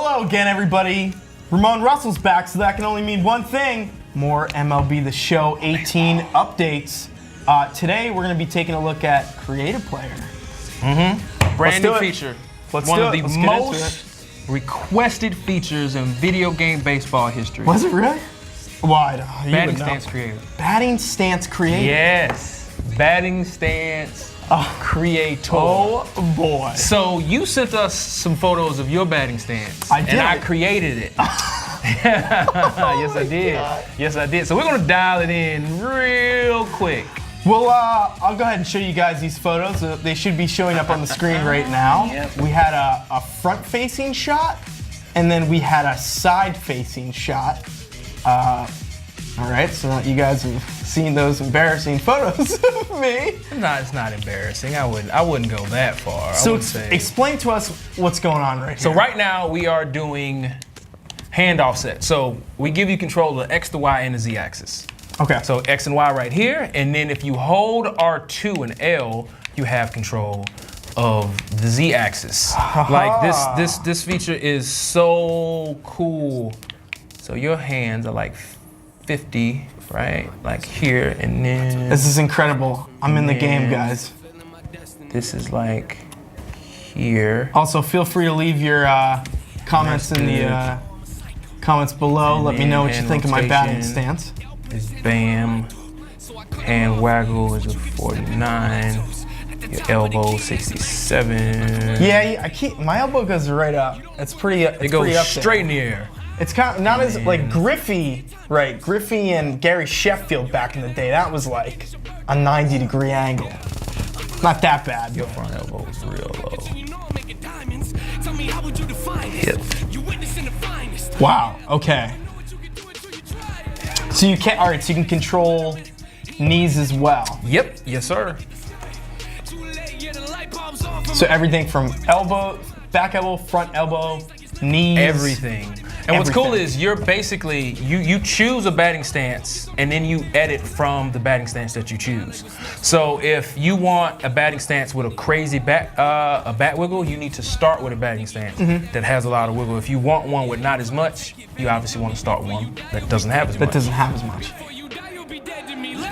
Hello again, everybody. Ramon Russell's back, so that can only mean one thing. More MLB The Show 18 updates. Today, we're going to be taking a look at Creative Player. Brand new feature. One of the most requested features in video game baseball history. Was it really? Why? Batting stance creator. Batting stance creator. Yes. Batting stance creator. Oh boy. So you sent us some photos of your batting stance. I did. And I created it. Yes, I did. God. Yes, I did. So we're going to dial it in real quick. Well, I'll go ahead and show you guys these photos. They should be showing up on the screen right now. Yep. We had a front-facing shot, and then we had a side-facing shot. All right, so now you guys have seen those embarrassing photos of me. No, it's not embarrassing. I wouldn't go that far. So explain to us what's going on right here. So right now we are doing hand offset. So we give you control of the X, the Y, and the Z axis. Okay. So X and Y right here, and then if you hold R2 and L, you have control of the Z axis. Like this feature is so cool. So your hands are like 50, right? Like here, and then this is incredible. I'm in the game, guys. This is like here. Also, feel free to leave your comments in the comments below. Let me know what you think of my batting stance. Is BAM, hand waggle is a 49, your elbow 67. Yeah, my elbow goes right up. It's pretty. It goes straight in the air. It's kind of not as like Griffey, right? Griffey and Gary Sheffield back in the day. That was like a 90-degree angle. Not that bad. Your front elbow is real low. Hip. Wow. Okay. So you can, all right, so you can control knees as well. Yep, yes sir. So everything from elbow, back elbow, front elbow, knees. Everything. And what's cool is you're basically, you choose a batting stance and then you edit from the batting stance that you choose. So if you want a batting stance with a crazy bat wiggle, you need to start with a batting stance that has a lot of wiggle. If you want one with not as much, you obviously want to start one that doesn't have as much. That doesn't have as much.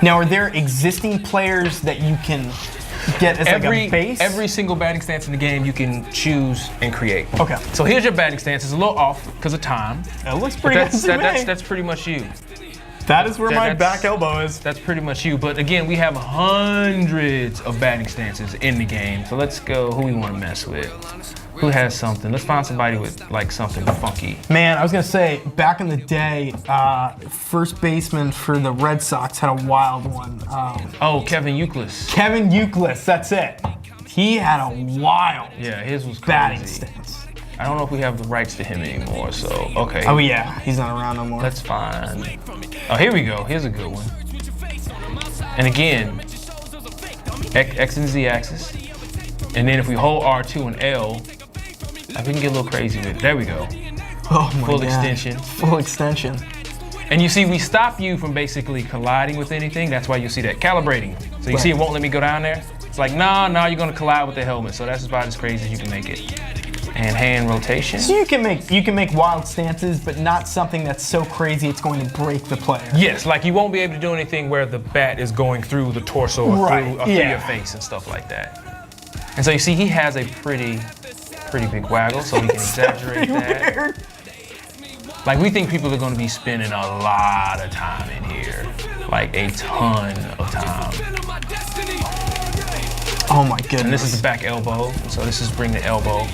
Now, are there existing players that you can get as like a base? Every single batting stance in the game you can choose and create. Okay. So here's your batting stance. It's a little off because of time. It looks pretty good to me. That's pretty much you. That is where my back elbow is. That's pretty much you. But again, we have hundreds of batting stances in the game. So let's go who we want to mess with. Who has something? Let's find somebody with like something funky. Man, I was gonna say, back in the day, first baseman for the Red Sox had a wild one. Kevin Euclid. Kevin Euclid, that's it. He had a wild his was crazy. Batting stance. I don't know if we have the rights to him anymore, so okay. Oh yeah, he's not around no more. That's fine. Oh, here we go. Here's a good one. And again, X and Z axis. And then if we hold R2 and L, we can get a little crazy with it. There we go. Oh my Full God. extension. Full extension. And you see, we stop you from basically colliding with anything. That's why you see that calibrating. So you see it won't let me go down there. It's like, nah, you're gonna collide with the helmet. So that's about as crazy as you can make it. And hand rotation. So you can make wild stances, but not something that's so crazy it's going to break the player. Yes, like you won't be able to do anything where the bat is going through the torso or through your face and stuff like that. And so you see, he has a pretty big waggle, so we can exaggerate that. Weird. Like we think people are going to be spending a lot of time in here, like a ton of time. Oh my goodness. And this is the back elbow, so this is bring the elbow.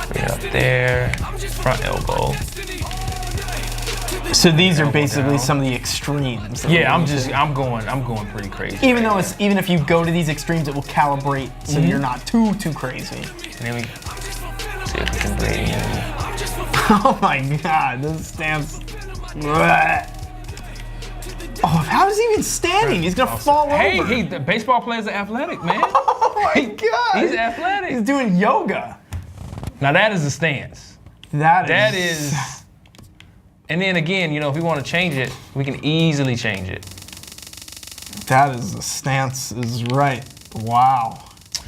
Bring it up there, front elbow. So these are basically some of the extremes. Yeah, I'm going pretty crazy. Even if you go to these extremes, it will calibrate so you're not too crazy. And then we see if we can bring in. Oh my God, this stance. Oh, how is he even standing? He's gonna fall over. Hey, the baseball players are athletic, man. Oh my God. He's athletic. He's doing yoga. Now that is a stance. That is. And then again, if we want to change it, we can easily change it. That is the stance is right. Wow.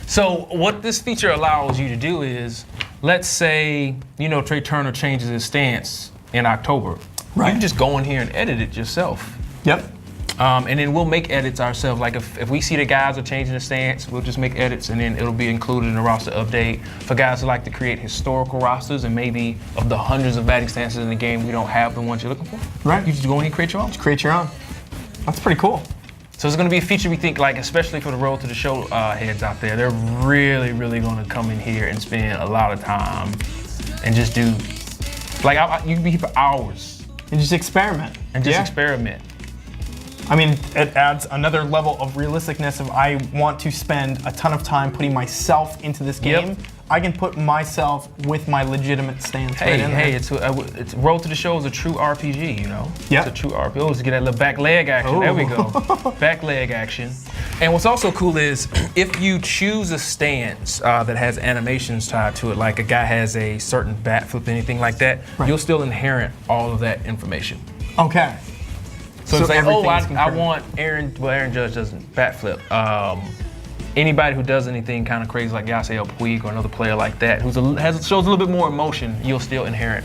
So what this feature allows you to do is let's say, you know, Trey Turner changes his stance in October. Right. You can just go in here and edit it yourself. Yep. And then we'll make edits ourselves. Like if we see the guys are changing the stance, we'll just make edits and then it'll be included in the roster update. For guys who like to create historical rosters and maybe of the hundreds of batting stances in the game, we don't have the ones you're looking for. Right. You just go in and create your own. Just create your own. That's pretty cool. So it's going to be a feature we think, like, especially for the Road to the Show heads out there, they're really, really going to come in here and spend a lot of time and just do, like, you can be here for hours. And just experiment. And just experiment. I mean, it adds another level of realisticness. If I want to spend a ton of time putting myself into this game, I can put myself with my legitimate stance right in there. It's Road to the Show is a true RPG, you know? Yeah. It's a true RPG. Oh, let's get that little back leg action. Oh. There we go. Back leg action. And what's also cool is if you choose a stance that has animations tied to it, like a guy has a certain bat flip, anything like that, you'll still inherit all of that information. Okay. So it's like, oh, I want Aaron Judge doesn't bat flip. Anybody who does anything kind of crazy like Yasiel Puig or another player like that who shows a little bit more emotion, you'll still inherit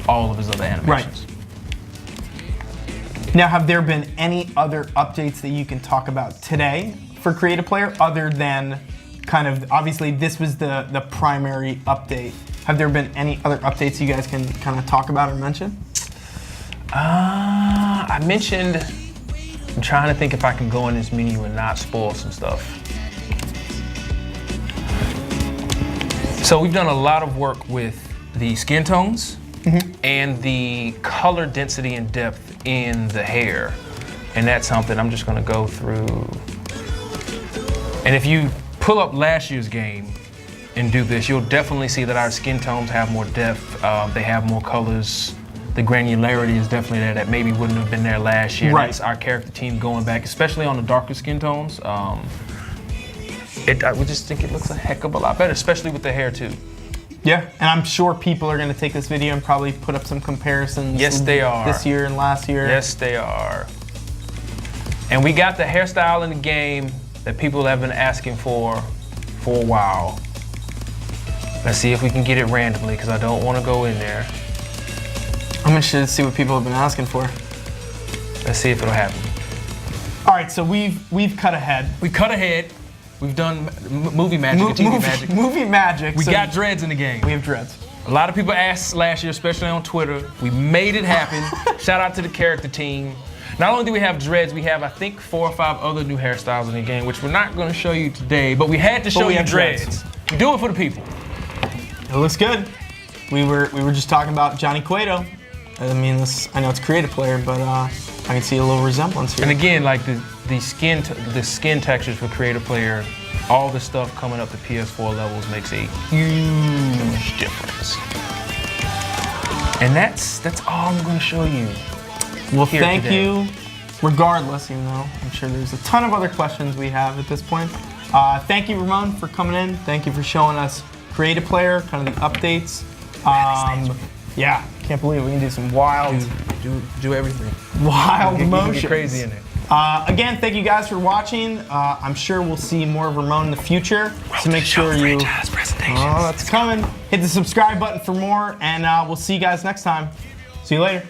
all of his other animations. Right. Now, have there been any other updates that you can talk about today for Create a Player other than kind of, obviously this was the primary update. Have there been any other updates you guys can kind of talk about or mention? I mentioned, I'm trying to think if I can go in this menu and not spoil some stuff. So we've done a lot of work with the skin tones and the color density and depth in the hair. And that's something I'm just gonna go through. And if you pull up last year's game and do this, you'll definitely see that our skin tones have more depth, they have more colors. The granularity is definitely there that maybe wouldn't have been there last year. Right. That's our character team going back, especially on the darker skin tones. We just think it looks a heck of a lot better, especially with the hair too. Yeah, and I'm sure people are going to take this video and probably put up some comparisons. Yes, they are. This year and last year. Yes, they are. And we got the hairstyle in the game that people have been asking for a while. Let's see if we can get it randomly, because I don't want to go in there. I'm interested to see what people have been asking for. Let's see if it'll happen. All right, so we've cut ahead. We cut ahead. We've done movie magic, TV magic. Movie magic. We got dreads in the game. We have dreads. A lot of people asked last year, especially on Twitter. We made it happen. Shout out to the character team. Not only do we have dreads, we have, I think, 4 or 5 other new hairstyles in the game, which we're not going to show you today, but we had to show you dreads. We do it for the people. It looks good. We were just talking about Johnny Cueto. I mean, I know it's Create a Player, but I can see a little resemblance here. And again, like the skin textures for Create a Player, all the stuff coming up to PS4 levels makes a huge difference. And that's all I'm going to show you. Well, thank you, regardless, even though I'm sure there's a ton of other questions we have at this point. Thank you, Ramon, for coming in. Thank you for showing us Create a Player, kind of the updates. Yeah, can't believe we can do some wild, do everything. Wild motions. motions. Get crazy in it. Again, thank you guys for watching. I'm sure we'll see more of Ramon in the future. So make sure you. Oh, it's coming. Hit the subscribe button for more, and we'll see you guys next time. See you later.